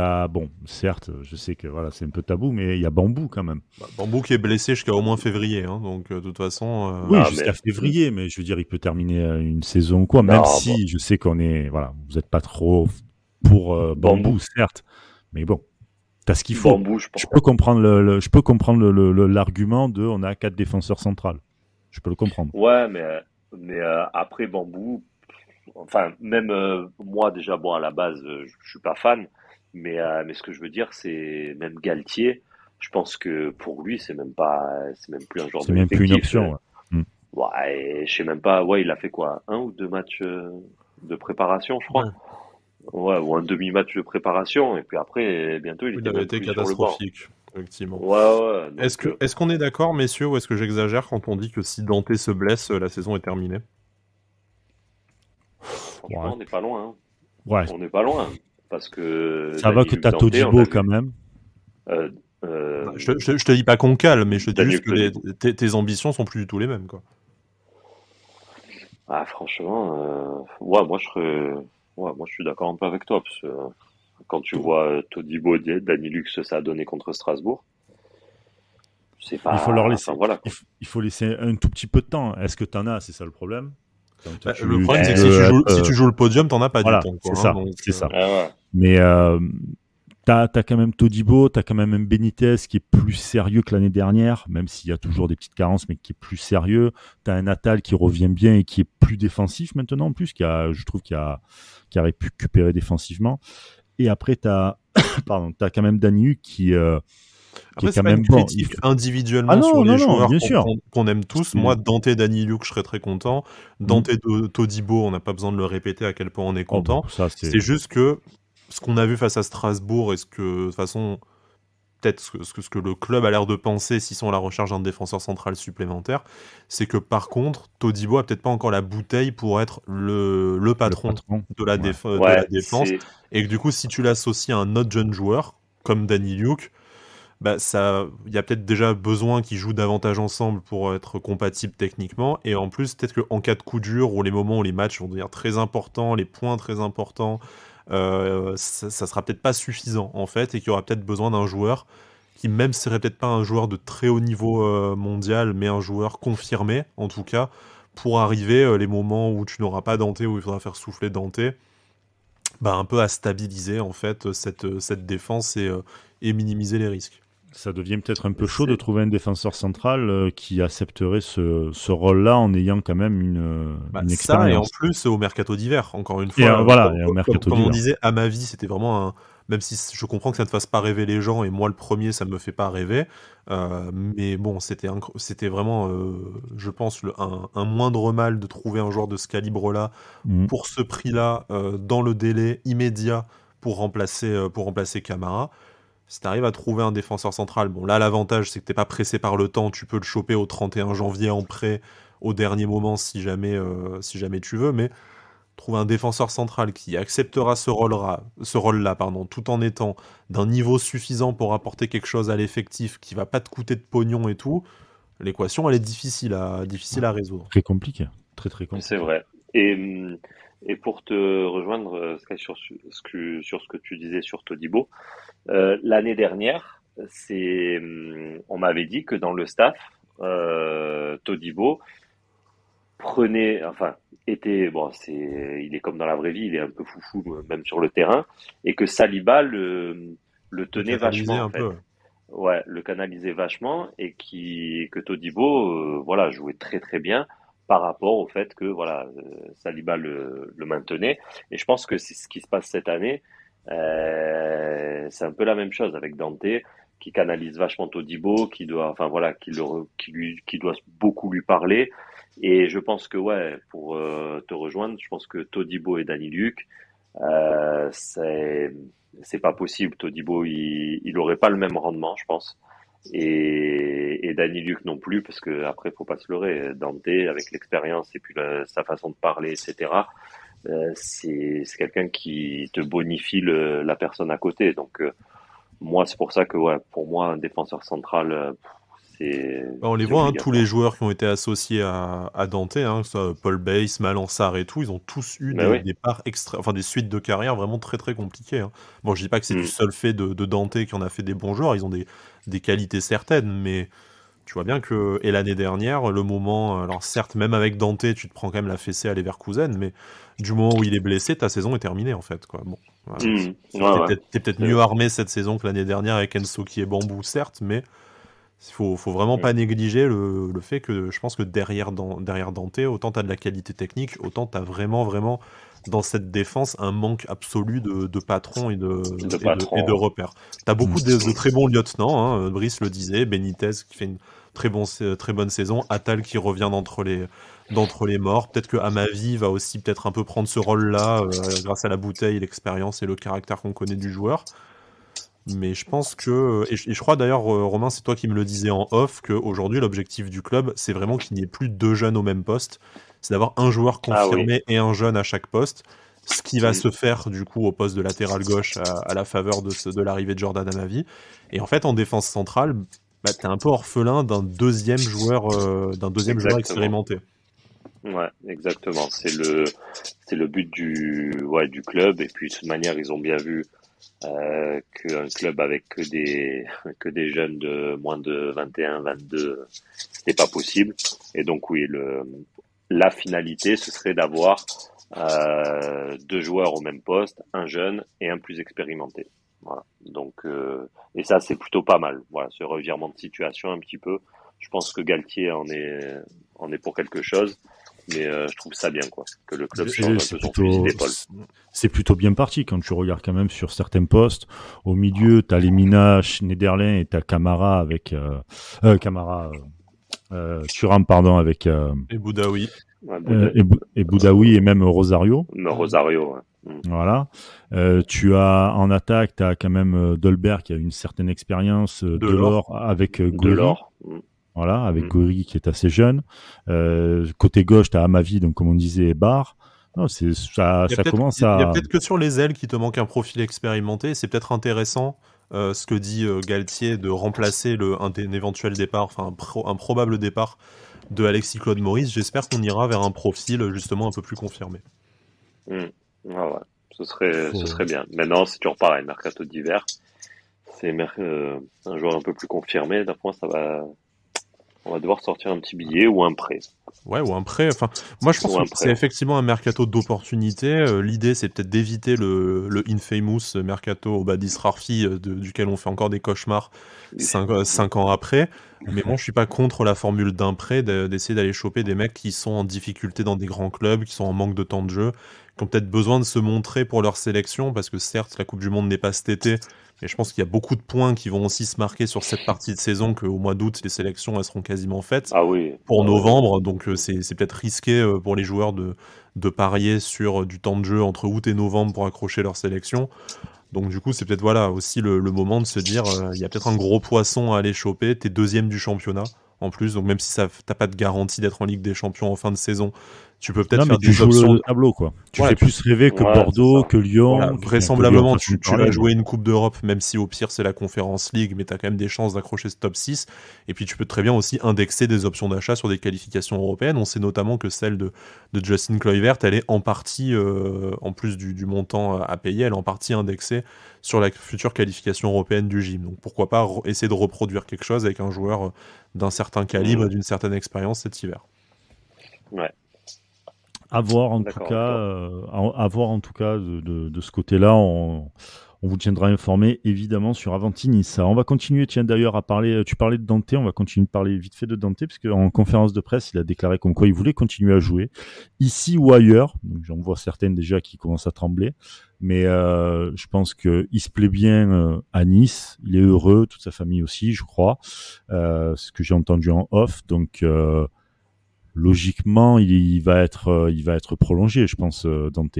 certes, je sais que voilà, c'est un peu tabou, mais il y a Bambou quand même. Bambou qui est blessé jusqu'à au moins février, hein, donc de toute façon. Oui, jusqu'à février, mais je veux dire, il peut terminer une saison ou quoi, même si je sais qu'on est, voilà, vous n'êtes pas trop pour Bambou, certes, mais bon, t'as ce qu'il faut. Bambou, je peux comprendre l'argument de, on a 4 défenseurs centrales. Je peux le comprendre. Ouais, mais Mais après Bambou, enfin même moi déjà bon à la base je suis pas fan, mais ce que je veux dire c'est même Galtier, je pense que pour lui c'est même plus un joueur C'est de même plus une l'effectif. option. Ouais. Mm. Ouais, et je sais même pas. Ouais, il a fait quoi? Un ou deux matchs de préparation, je crois. Ouais. Ouais, ou un demi-match de préparation. Et puis après, bientôt, il Il était avait même été plus sur le banc. catastrophique, effectivement. Ouais, ouais. Donc, Est-ce qu'on est d'accord, messieurs, ou est-ce que j'exagère quand on dit que si Dante se blesse, la saison est terminée? franchement, Ouais. on n'est pas loin. Hein. Ouais. On n'est pas loin. Parce que Ça va que Luc t'as Dante, on Todibo l'a quand vu. même. Euh, euh, Je te dis pas qu'on cale, mais je te dis juste Daniel que Todibo. tes ambitions sont plus du tout les mêmes, quoi. Ah, franchement, ouais, moi, je suis d'accord un peu avec toi. Parce que quand tu vois Todibo, Dani Lux, ça a donné contre Strasbourg. C'est Il faut leur pas. Enfin, laisser. voilà, quoi. Il faut laisser un tout petit peu de temps. Est-ce que t'en as? C'est ça le problème. Quand Le problème, c'est tu que veux être, si tu joues le podium, t'en as pas du voilà, temps, c'est quoi. Hein, ça, donc, c'est ça. Ah ouais. Mais t'as quand même Todibo, t'as quand même un Benitez qui est plus sérieux que l'année dernière, même s'il y a toujours des petites carences, mais qui est plus sérieux. T'as un Natal qui revient bien et qui est plus défensif maintenant, en plus, je trouve qui a pu récupérer défensivement. Et après, t'as quand même Daniel qui Après, est c'est quand pas une même bon. critique Ah individuellement non, sur les non, non, joueurs bien sûr. qu'on aime tous. Moi, Dante, Dani Luke, je serais très content. Dante, Todibo, on n'a pas besoin de le répéter à quel point on est Oh, bah, content. ça, C'est juste que ce qu'on a vu face à Strasbourg et ce que, de toute façon, peut-être ce que le club a l'air de penser s'ils sont à la recherche d'un défenseur central supplémentaire, c'est que par contre, Todibo a peut-être pas encore la bouteille pour être le patron de la, ouais. de la Ouais, défense. Et que du coup, si tu l'associes à un autre jeune joueur, comme Dani Luke, bah ça, il y a peut-être déjà besoin qu'ils jouent davantage ensemble pour être compatibles techniquement. Et en plus, peut-être qu'en cas de coup dur, ou les moments où les matchs vont devenir très importants, les points très importants, ça sera peut-être pas suffisant en fait, et qu'il y aura peut-être besoin d'un joueur qui même serait peut-être pas un joueur de très haut niveau mondial, mais un joueur confirmé en tout cas, pour arriver les moments où tu n'auras pas Dante, où il faudra faire souffler Dante, bah, un peu à stabiliser en fait cette défense et minimiser les risques. Ça devient peut-être un peu chaud de trouver un défenseur central qui accepterait ce rôle-là en ayant quand même une expérience. Ça, et en plus au mercato d'hiver, encore une fois. Et voilà, au mercato comme d'hiver. on disait, à ma vie, c'était vraiment un... Même si je comprends que ça ne fasse pas rêver les gens, et moi le premier, ça me fait pas rêver. Mais bon, c'était vraiment, je pense, un moindre mal de trouver un joueur de ce calibre-là, pour ce prix-là, dans le délai immédiat, pour remplacer Camara. Si tu arrives à trouver un défenseur central, bon là l'avantage c'est que t'es pas pressé par le temps, tu peux le choper au 31 janvier en prêt au dernier moment si jamais tu veux, mais trouver un défenseur central qui acceptera ce rôle-là, tout en étant d'un niveau suffisant pour apporter quelque chose à l'effectif, qui va pas te coûter de pognon et tout, l'équation elle est difficile à résoudre. Très compliqué, très compliqué. C'est vrai. Et pour te rejoindre Sky, sur ce que tu disais sur Todibo, l'année dernière, on m'avait dit que dans le staff, Todibo il est comme dans la vraie vie, il est un peu foufou même sur le terrain, et que Saliba le tenait vachement en fait. Ouais, le canalisait vachement, et que Todibo, voilà, jouait très très bien par rapport au fait que voilà, Saliba le maintenait. Et je pense que c'est ce qui se passe cette année. C'est un peu la même chose avec Dante, qui canalise vachement Todibo, qui doit beaucoup lui parler. Et je pense que ouais, pour te rejoindre, je pense que Todibo et Dani Luc, c'est pas possible. Todibo, il aurait pas le même rendement, je pense. Et Dani Luc non plus, parce que après, faut pas se leurrer. Dante, avec l'expérience et puis sa façon de parler, etc., c'est quelqu'un qui te bonifie la personne à côté. Donc, moi, c'est pour ça que, ouais, pour moi, un défenseur central, on les voit, tous les joueurs qui ont été associés à Dante, que ce soit Paul Bass, Malansar et tout, ils ont tous eu des suites de carrière vraiment très très compliquées. Bon, je dis pas que c'est du seul fait de Dante qui en a fait des bons joueurs, ils ont des qualités certaines, mais tu vois bien que, et l'année dernière, le moment, alors certes, même avec Dante, tu te prends quand même la fessée à Leverkusen, mais du moment où il est blessé, ta saison est terminée en fait, quoi. Bon, voilà. T'es peut-être mieux armé cette saison que l'année dernière avec Ensoki et Bambou, certes, mais Faut vraiment pas négliger le fait que je pense que derrière Dante, autant t'as de la qualité technique, autant t'as vraiment dans cette défense un manque absolu de patrons et de repères. T'as beaucoup de très bons lieutenants, hein, Brice le disait, Benitez qui fait une très bonne saison, Attal qui revient d'entre les morts, peut-être que Amavi va aussi peut-être un peu prendre ce rôle-là grâce à la bouteille, l'expérience et le caractère qu'on connaît du joueur. Mais je pense que, et je crois d'ailleurs, Romain, c'est toi qui me le disais en off, qu'aujourd'hui, l'objectif du club, c'est vraiment qu'il n'y ait plus deux jeunes au même poste. C'est d'avoir un joueur confirmé et un jeune à chaque poste. Ce qui va se faire, du coup, au poste de latéral gauche à la faveur de l'arrivée de Jordan Amavi. Et en fait, en défense centrale, t'es un peu orphelin d'un deuxième joueur expérimenté. Ouais, exactement. C'est le but du club. Et puis, de toute manière, ils ont bien vu qu'un club avec que des jeunes de moins de 21, 22, c'était pas possible. Et donc oui, la finalité, ce serait d'avoir deux joueurs au même poste, un jeune et un plus expérimenté. Voilà. Donc et ça c'est plutôt pas mal. Voilà, ce revirement de situation un petit peu. Je pense que Galtier en est pour quelque chose. Mais je trouve ça bien, quoi, que le club change un peu son fusil d'épaule. C'est plutôt bien parti quand tu regardes quand même sur certains postes. Au milieu, t'as Lemina, Schneiderlin et t'as Camara avec Thuram, pardon, avec et Boudaoui. Et Boudaoui et même Rosario. Rosario, ouais. Voilà. Tu as en attaque, t'as quand même Dolberg qui a une certaine expérience, Delors avec Delors. Voilà, avec Gouiri qui est assez jeune. Côté gauche, t'as Amavi, donc comme on disait, Barre. Non, ça commence à... Il y a peut-être que sur les ailes qui te manque un profil expérimenté. C'est peut-être intéressant ce que dit Galtier de remplacer un éventuel départ, enfin un probable départ de Alexis Claude Maurice. J'espère qu'on ira vers un profil justement un peu plus confirmé. Ah ouais, ce serait bien. Maintenant, c'est toujours pareil, mercato d'hiver. C'est un joueur un peu plus confirmé. D'après moi, on va devoir sortir un petit billet ou un prêt. Ouais, ou un prêt. Enfin, moi, je pense que c'est effectivement un mercato d'opportunité. L'idée, c'est peut-être d'éviter le infamous mercato au Badis Rarfi, duquel on fait encore des cauchemars 5 ans après. Mais bon, je suis pas contre la formule d'un prêt, d'essayer d'aller choper des mecs qui sont en difficulté dans des grands clubs, qui sont en manque de temps de jeu, qui ont peut-être besoin de se montrer pour leur sélection, parce que certes, la Coupe du Monde n'est pas cet été, mais je pense qu'il y a beaucoup de points qui vont aussi se marquer sur cette partie de saison, qu'au mois d'août, les sélections elles seront quasiment faites pour novembre. Donc c'est peut-être risqué pour les joueurs de parier sur du temps de jeu entre août et novembre pour accrocher leur sélection. Donc du coup, c'est peut-être aussi le moment de se dire, il y a peut-être un gros poisson à aller choper. T'es deuxième du championnat en plus, donc même si t'as pas de garantie d'être en Ligue des Champions en fin de saison, tu peux peut-être faire des options. Le tableau, quoi. Tu fais plus rêver que Bordeaux, que Lyon. Voilà, vraisemblablement, tu vas jouer une Coupe d'Europe, même si au pire c'est la Conférence League, mais tu as quand même des chances d'accrocher ce top 6. Et puis tu peux très bien aussi indexer des options d'achat sur des qualifications européennes. On sait notamment que celle de Justin Kluivert, elle est en partie, en plus du montant à payer, elle est en partie indexée sur la future qualification européenne du gym. Donc pourquoi pas essayer de reproduire quelque chose avec un joueur d'un certain calibre, d'une certaine expérience cet hiver. Ouais. À voir en tout cas de ce côté-là, on vous tiendra informé évidemment sur Avanti Nice. On va continuer, tiens d'ailleurs à parler, tu parlais de Dante, on va continuer de parler vite fait de Dante parce qu'en conférence de presse il a déclaré comme quoi il voulait continuer à jouer ici ou ailleurs. Donc j'en vois certaines déjà qui commencent à trembler, mais je pense que il se plaît bien à Nice, il est heureux, toute sa famille aussi je crois, ce que j'ai entendu en off, donc logiquement, il va être prolongé, je pense, Dante.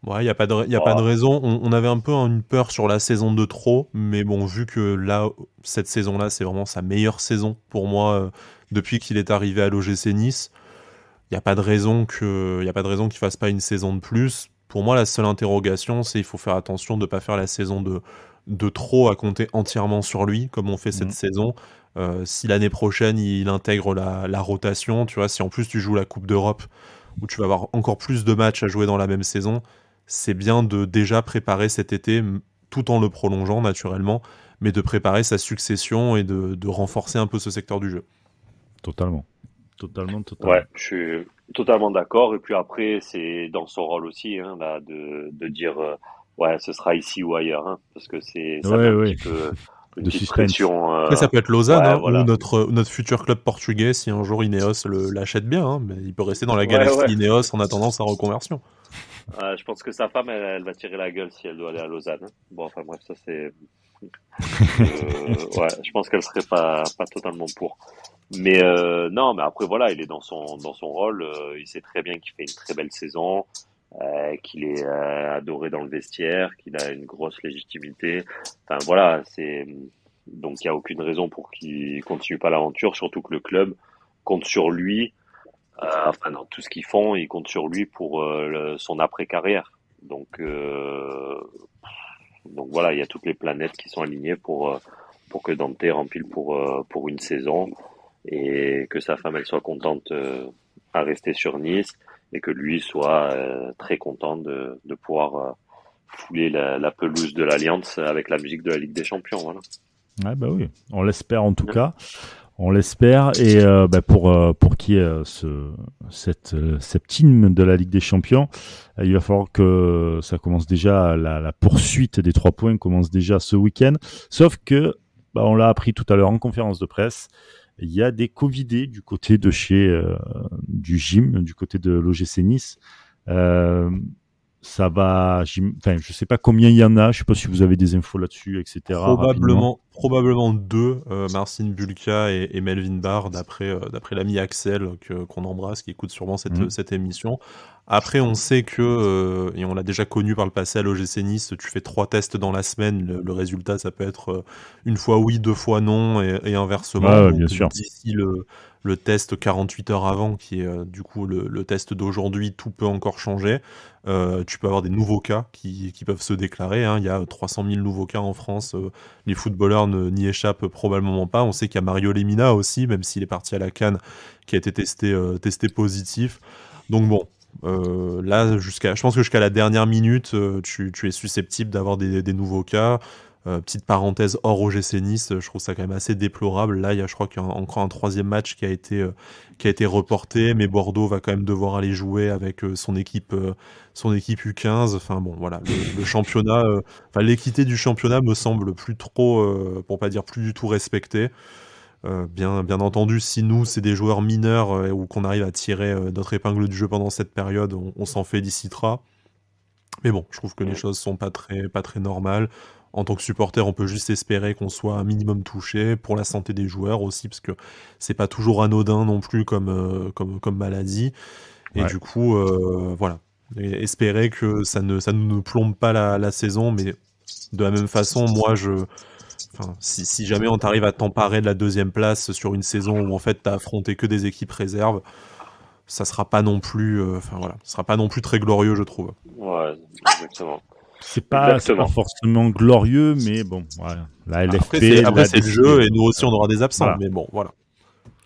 Ouais, il y a pas de raison. On avait un peu une peur sur la saison de trop, mais bon, vu que là, cette saison-là, c'est vraiment sa meilleure saison pour moi depuis qu'il est arrivé à l'OGC Nice. Il y a pas de raison qu'il fasse pas une saison de plus. Pour moi, la seule interrogation, c'est il faut faire attention de pas faire la saison de trop à compter entièrement sur lui, comme on fait cette saison. Si l'année prochaine il intègre la rotation, tu vois, si en plus tu joues la Coupe d'Europe où tu vas avoir encore plus de matchs à jouer dans la même saison, c'est bien de déjà préparer cet été tout en le prolongeant naturellement, mais de préparer sa succession et de renforcer un peu ce secteur du jeu. Totalement. Ouais, je suis totalement d'accord. Et puis après, c'est dans son rôle aussi, de dire ouais, ce sera ici ou ailleurs, parce que c'est un petit peu une de petite suspense. pression. Après, ça peut être Lausanne, ouais, hein, voilà. ou notre futur club portugais, si un jour Ineos l'achète bien, hein, mais il peut rester dans la Ouais, galaxie ouais. Ineos en attendant sa reconversion. Je pense que sa femme, elle va tirer la gueule si elle doit aller à Lausanne, hein. Bon, enfin bref, ça c'est. Ouais, je pense qu'elle serait pas totalement pour. Mais non, mais après voilà, il est dans son rôle. Il sait très bien qu'il fait une très belle saison, qu'il est adoré dans le vestiaire, qu'il a une grosse légitimité. Enfin voilà, c'est donc il y a aucune raison pour qu'il continue pas l'aventure, surtout que le club compte sur lui. Enfin dans tout ce qu'ils font, ils comptent sur lui pour son après carrière. Donc voilà, il y a toutes les planètes qui sont alignées pour que Dante rempile pour une saison et que sa femme elle soit contente à rester sur Nice et que lui soit très content de pouvoir fouler la pelouse de l'Alliance avec la musique de la Ligue des Champions. Voilà. Ouais, bah oui, on l'espère en tout cas. On l'espère. Et pour qu'il y ait cet hymne de la Ligue des Champions, il va falloir que ça commence déjà, la poursuite des 3 points commence déjà ce week-end. Sauf que, on l'a appris tout à l'heure en conférence de presse, il y a des Covidés du côté de chez du gym, du côté de l'OGC Nice. Ça va, je sais pas combien il y en a, je sais pas si vous avez des infos là-dessus, etc. Probablement 2, Marcin Bulka et Melvin Barr, d'après l'ami Axel qu'on embrasse, qui écoute sûrement cette émission. Après, on sait que, et on l'a déjà connu par le passé à l'OGC Nice, tu fais 3 tests dans la semaine, le résultat ça peut être une fois oui, 2 fois non, et inversement. Ouais, donc, bien sûr. d'ici le test 48 heures avant, qui est du coup le test d'aujourd'hui, tout peut encore changer. Tu peux avoir des nouveaux cas qui peuvent se déclarer, hein. Il y a 300 000 nouveaux cas en France. Les footballeurs n'y échappent probablement pas. On sait qu'il y a Mario Lemina aussi, même s'il est parti à la CAN, qui a été testé positif. Donc bon, là, je pense que jusqu'à la dernière minute, tu es susceptible d'avoir des nouveaux cas. Petite parenthèse hors OGC Nice, je trouve ça quand même assez déplorable. Là, je crois qu'il y a encore un 3e match qui a été reporté, mais Bordeaux va quand même devoir aller jouer avec son équipe U15. Enfin bon, voilà, le championnat, l'équité du championnat me semble plus trop, pour pas dire plus du tout respectée. Bien entendu, si nous c'est des joueurs mineurs ou qu'on arrive à tirer notre épingle du jeu pendant cette période, on s'en félicitera. Mais bon, je trouve que les choses sont pas très normales. En tant que supporter, on peut juste espérer qu'on soit un minimum touché pour la santé des joueurs aussi, parce que c'est pas toujours anodin non plus comme maladie. Et du coup, voilà. Et espérer que ça ne plombe pas la saison, mais de la même façon, moi, si jamais on t'arrive à t'emparer de la 2e place sur une saison où en fait t'as affronté que des équipes réserves, ça sera pas non plus, ce sera pas non plus très glorieux, je trouve. Ouais, exactement. C'est pas forcément glorieux, mais bon, ouais. La LFP. Après, c'est le jeu, et nous aussi, on aura des absents, voilà. Mais bon, voilà.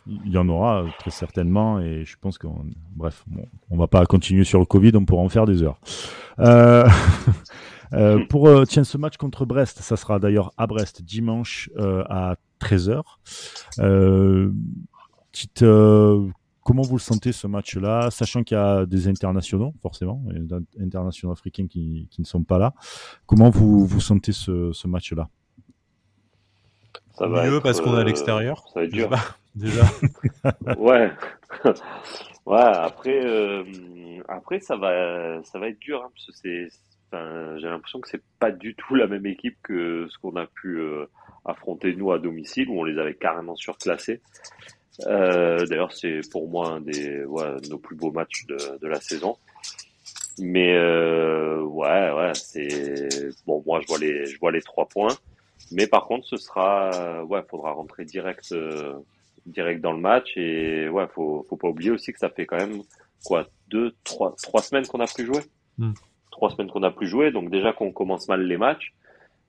Il y en aura très certainement, et je pense on va pas continuer sur le Covid, on pourra en faire des heures. Pour ce match contre Brest, ça sera d'ailleurs à Brest dimanche à 13h. Comment vous le sentez ce match-là, sachant qu'il y a des internationaux, forcément, des internationaux africains qui ne sont pas là. Comment vous sentez ce match-là? Ça va mieux être, parce qu'on est à l'extérieur. Ça va être dur. Déjà. Ouais. Ouais. Après ça va être dur, hein, parce que j'ai l'impression que c'est pas du tout la même équipe que ce qu'on a pu affronter nous à domicile, où on les avait carrément surclassés. D'ailleurs, c'est pour moi un de nos plus beaux matchs de la saison. Mais c'est bon. Moi, je vois les 3 points. Mais par contre, ce sera faudra rentrer direct dans le match, et faut pas oublier aussi que ça fait quand même 3 semaines qu'on a plus joué. 3 semaines qu'on a plus joué, donc déjà qu'on commence mal les matchs.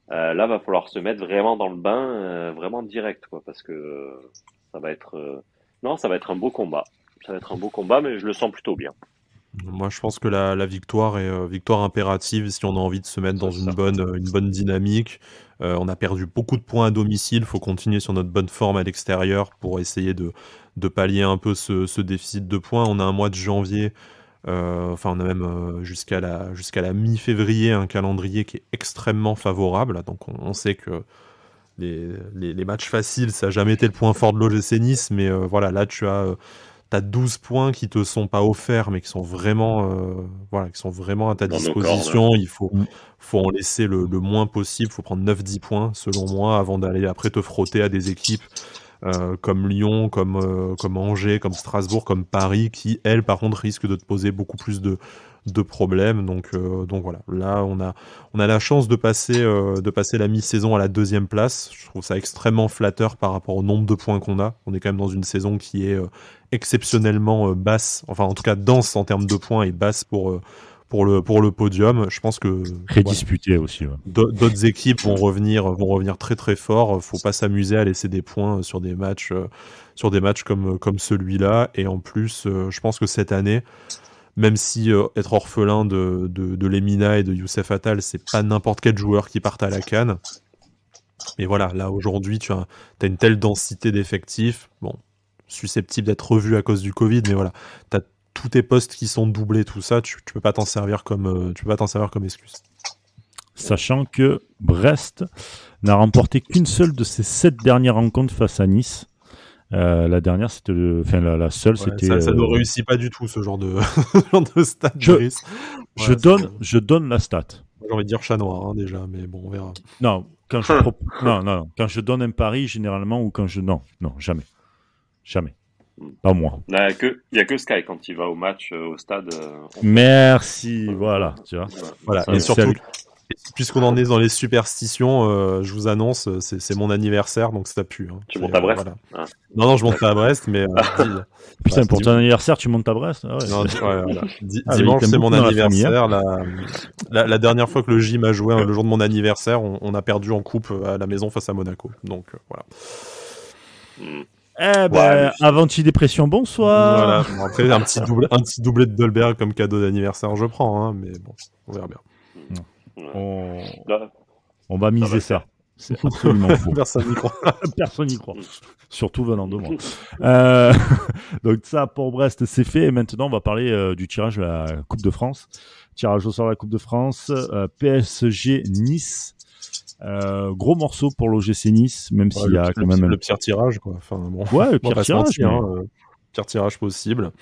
Là, va falloir se mettre vraiment dans le bain, vraiment direct, quoi, parce que ça va être un beau combat. Ça va être un beau combat, mais je le sens plutôt bien. Moi, je pense que la victoire est victoire impérative si on a envie de se mettre dans une bonne dynamique. On a perdu beaucoup de points à domicile. Il faut continuer sur notre bonne forme à l'extérieur pour essayer de pallier un peu ce déficit de points. On a un mois de janvier, on a même jusqu'à la mi-février un calendrier qui est extrêmement favorable. Donc on sait que les matchs faciles, ça n'a jamais été le point fort de l'OGC Nice, mais voilà, là tu as 12 points qui te sont pas offerts, mais qui sont vraiment, qui sont vraiment à ta disposition. Il faut en laisser le moins possible. Il faut prendre 9-10 points, selon moi, avant d'aller après te frotter à des équipes comme Lyon, comme Angers, comme Strasbourg, comme Paris, qui, elles, par contre, risquent de te poser beaucoup plus de problèmes. Donc voilà, là, on a la chance de passer la mi-saison à la 2e place. Je trouve ça extrêmement flatteur par rapport au nombre de points qu'on a. On est quand même dans une saison qui est exceptionnellement basse, enfin en tout cas dense en termes de points et basse pour le podium. Je pense que très disputé aussi. Ouais. D'autres équipes vont revenir très très fort. Faut pas s'amuser à laisser des points sur des matchs comme celui-là. Et en plus, je pense que cette année, même si être orphelin de Lemina et de Youssef Attal, c'est pas n'importe quel joueur qui parte à la CAN. Mais voilà, là aujourd'hui, tu as une telle densité d'effectifs, susceptible d'être revu à cause du Covid, mais voilà, tu as tous tes postes qui sont doublés, tout ça, tu peux pas t'en servir comme excuse. Sachant que Brest n'a remporté qu'une seule de ses 7 dernières rencontres face à Nice. La dernière, c'était la seule, c'était. Ça ne réussit pas du tout ce genre de stat. Je donne la stat. J'ai envie de dire chat noir déjà, mais bon, on verra. Non, quand je donne un pari généralement ou quand je non, jamais. Pas moi. Il n'y a que Sky quand il va au match, au stade. Merci, voilà, tu vois. Voilà. Et surtout, puisqu'on en est dans les superstitions, je vous annonce, c'est mon anniversaire, donc ça pue. Hein. Tu montes à Brest voilà. Non, je monte pas à Brest, mais... Putain, pour ton anniversaire, tu montes à Brest? Ah ouais. Non, voilà. Dimanche, c'est mon anniversaire. La dernière fois que le J m'a joué, le jour de mon anniversaire, on a perdu en coupe à la maison face à Monaco. Donc, voilà. Avant-dépression, bonsoir. Voilà. Après, un petit doublé de Dolberg comme cadeau d'anniversaire, je prends, hein, mais bon, on verra bien. On va miser ça. C'est absolument faux. Personne n'y croit. Personne n'y croit. Surtout venant de moi. Donc ça, pour Brest, c'est fait. Et maintenant, on va parler du tirage de la Coupe de France. Tirage au sort de la Coupe de France. PSG Nice. Gros morceau pour l'OGC Nice, même s'il y a quand même le pire tirage, quoi. Enfin, bon, ouais, le pire tirage, pire tirage possible.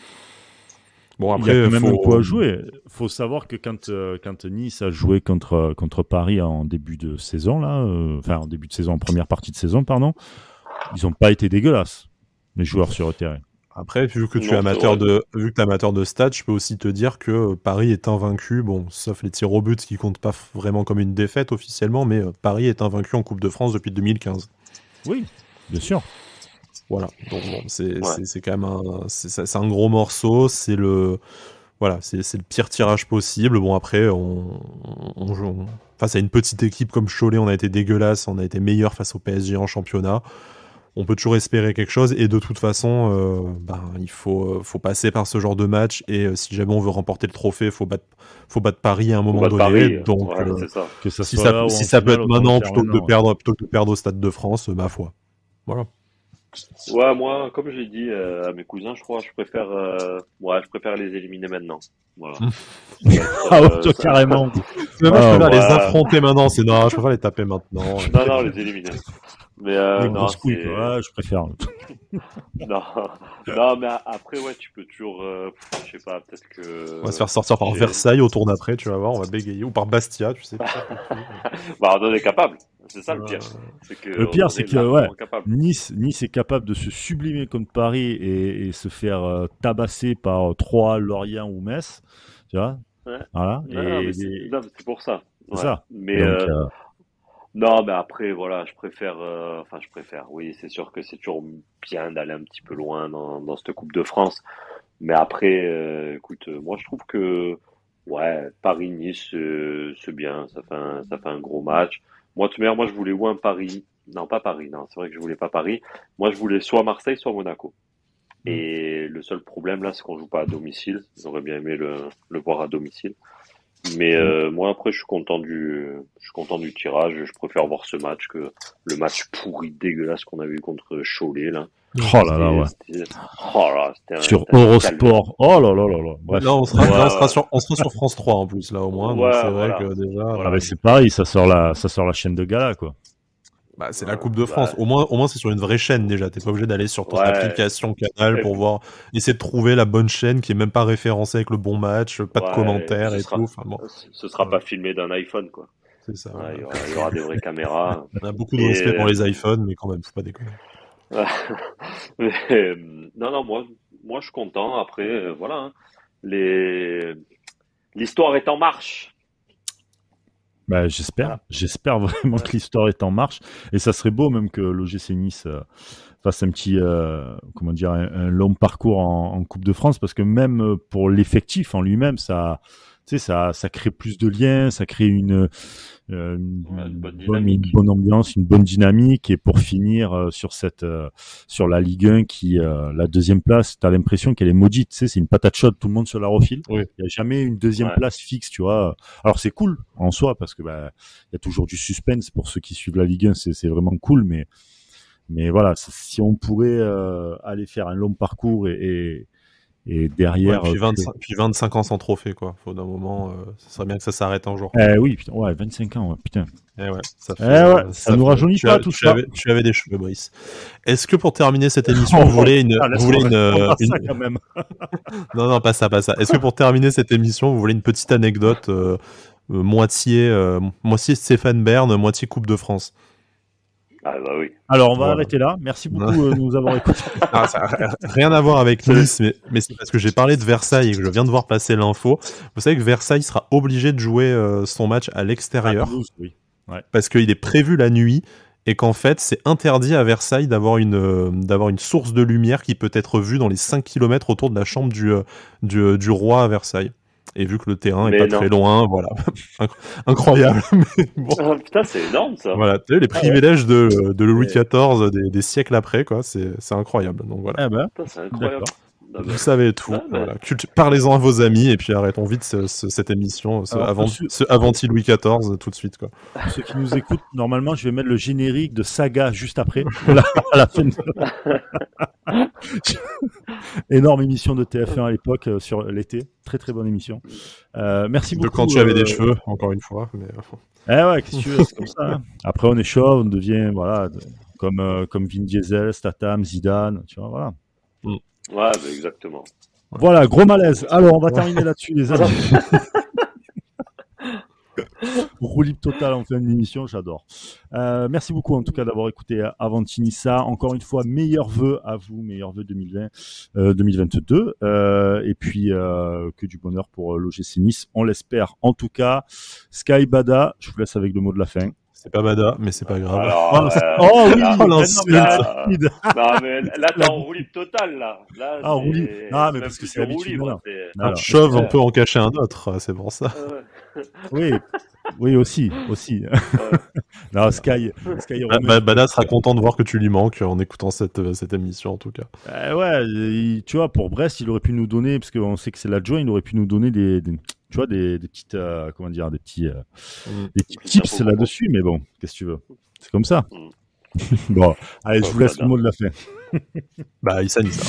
Bon, après, il y a quand même un coup à jouer. Faut savoir que quand Nice a joué contre Paris en début de saison en première partie de saison, pardon, ils n'ont pas été dégueulasses, les joueurs sur le terrain. Après, vu que tu es amateur de stats, je peux aussi te dire que Paris est invaincu, sauf les tirs au but qui comptent pas vraiment comme une défaite officiellement, mais Paris est invaincu en Coupe de France depuis 2015. Oui, bien sûr. Voilà, donc c'est quand même c'est un gros morceau, c'est le pire tirage possible. Bon, après, on joue face à une petite équipe comme Cholet, on a été dégueulasse, on a été meilleur face au PSG en championnat. On peut toujours espérer quelque chose, et de toute façon, il faut passer par ce genre de match, et si jamais on veut remporter le trophée, faut battre Paris à un moment donné. Paris, donc, ça. Si ça peut être maintenant plutôt que de perdre au Stade de France, ma foi. Voilà. Ouais, moi, comme j'ai dit à mes cousins, je crois, je préfère les éliminer maintenant. Voilà. Carrément. Je préfère les affronter maintenant. Je préfère les taper maintenant. Non, les éliminer. Mais non, je préfère. non, mais après, ouais, tu peux toujours, je sais pas, peut-être que. On va se faire sortir par Versailles au tour d'après, tu vas voir, on va bégayer, ou par Bastia, tu sais. On est capable. C'est ça le pire. Le pire, c'est que Nice est capable de se sublimer contre Paris et se faire tabasser par Troyes, Lorient ou Metz. Tu vois? Ouais. Voilà. C'est pour ça. C'est ça. Mais non, mais après, voilà, je préfère. Oui, c'est sûr que c'est toujours bien d'aller un petit peu loin dans cette Coupe de France. Mais après, écoute, moi je trouve que Paris-Nice, c'est bien. Ça fait un gros match. Moi, je voulais ou un Paris. Non, pas Paris. Non, c'est vrai que je voulais pas Paris. Moi, je voulais soit Marseille, soit Monaco. Et le seul problème là, c'est qu'on joue pas à domicile. J'aurais bien aimé le voir à domicile. Mais moi, après, je suis content du tirage. Je préfère voir ce match que le match pourri, dégueulasse qu'on a vu contre Cholet là. Oh là là, ouais. C'était sur Eurosport. Oh là là là là. Bref. Là, on sera sur France 3 en plus là au moins. Ouais, donc c'est vrai que déjà. Mais c'est pareil, ça sort la chaîne de gala quoi. Bah, c'est la Coupe de France. Au moins, c'est sur une vraie chaîne déjà. T'es pas obligé d'aller sur ton application Canal pour voir, essayer de trouver la bonne chaîne qui est même pas référencée avec le bon match, pas de commentaires et tout. Enfin, bon. Ce sera pas filmé d'un iPhone, quoi. C'est ça. Il y aura des vraies caméras. On a beaucoup de respect pour les iPhones, mais quand même, faut pas déconner. Non, moi, je suis content. Après, voilà. L'histoire est en marche. Bah, j'espère vraiment que l'histoire est en marche, et ça serait beau même que l'OGC Nice fasse un petit un long parcours en Coupe de France, parce que même pour l'effectif en lui-même, ça crée plus de liens, ça crée une bonne ambiance, une bonne dynamique. Et pour finir sur la Ligue 1 qui la deuxième place, t'as l'impression qu'elle est maudite, c'est une patate chaude, tout le monde se la refile. Il y a jamais une deuxième place fixe, tu vois. Alors c'est cool en soi, parce que il y a toujours du suspense pour ceux qui suivent la Ligue 1, c'est vraiment cool, mais voilà, si on pourrait aller faire un long parcours et derrière. Puis 25 ans sans trophée, quoi. Faut d'un moment, ça serait bien que ça s'arrête un jour. Oui, putain, 25 ans, putain. Ça nous rajeunit pas tout ça. Tu avais des cheveux, Brice. Est-ce que pour terminer cette émission, vous voulez une quand même. Non, pas ça. Est-ce que pour terminer cette émission, vous voulez une petite anecdote, moitié Stéphane Bern, moitié Coupe de France? Ah bah oui. Alors on va arrêter là. Merci beaucoup de nous avoir écoutés. Ça n'a rien à voir avec Nice, mais c'est parce que j'ai parlé de Versailles et que je viens de voir passer l'info. Vous savez que Versailles sera obligé de jouer son match à l'extérieur, parce qu'il est prévu la nuit, et qu'en fait c'est interdit à Versailles d'avoir une source de lumière qui peut être vue dans les 5 km autour de la chambre du roi à Versailles. Et vu que le terrain est pas très loin, voilà. Incroyable. Mais bon. Putain, c'est énorme, ça. Voilà, tu sais, les privilèges de Louis XIV des siècles après, quoi, c'est incroyable. Donc voilà. Putain, c'est incroyable. Vous savez tout. Voilà. Parlez-en à vos amis, et puis arrêtons vite cette émission, ce Avanti Louis XIV tout de suite, quoi. Pour ceux qui nous écoutent, normalement, je vais mettre le générique de Saga juste après, à la fin de... Énorme émission de TF1 à l'époque, sur l'été. Très très bonne émission. Merci beaucoup. De quand tu avais des cheveux, encore une fois. Mais... qu'est-ce que tu veux, c'est comme ça. Hein. Après, on est chauve, on devient, voilà, comme Vin Diesel, Statham, Zidane, tu vois, voilà. Ouais, exactement. Voilà, gros malaise. Alors, on va terminer là-dessus, les amis. Roue libre total en fin d'émission, j'adore. Merci beaucoup en tout cas d'avoir écouté Avanti Nissa. Encore une fois, meilleurs vœux à vous, meilleurs vœux 2022. Et puis que du bonheur pour l'OGC Nice, on l'espère en tout cas. Sky Bada, je vous laisse avec le mot de la fin. C'est pas Bada, mais c'est pas grave. Alors, non, mais là, t'es en roue libre total, là. Roue libre. Non, mais parce que c'est l'habitude. Un chauve, on peut en cacher un autre, c'est pour ça. Oui, aussi. Non, Sky Bada sera content de voir que tu lui manques en écoutant cette émission, en tout cas. Tu vois, pour Brest, il aurait pu nous donner, parce qu'on sait que c'est l'adjoint, il aurait pu nous donner des petites, des petits tips là-dessus, mais bon, qu'est-ce que tu veux? C'est comme ça. Bon, allez, je vous laisse le mot de la fin. Issa Nissa.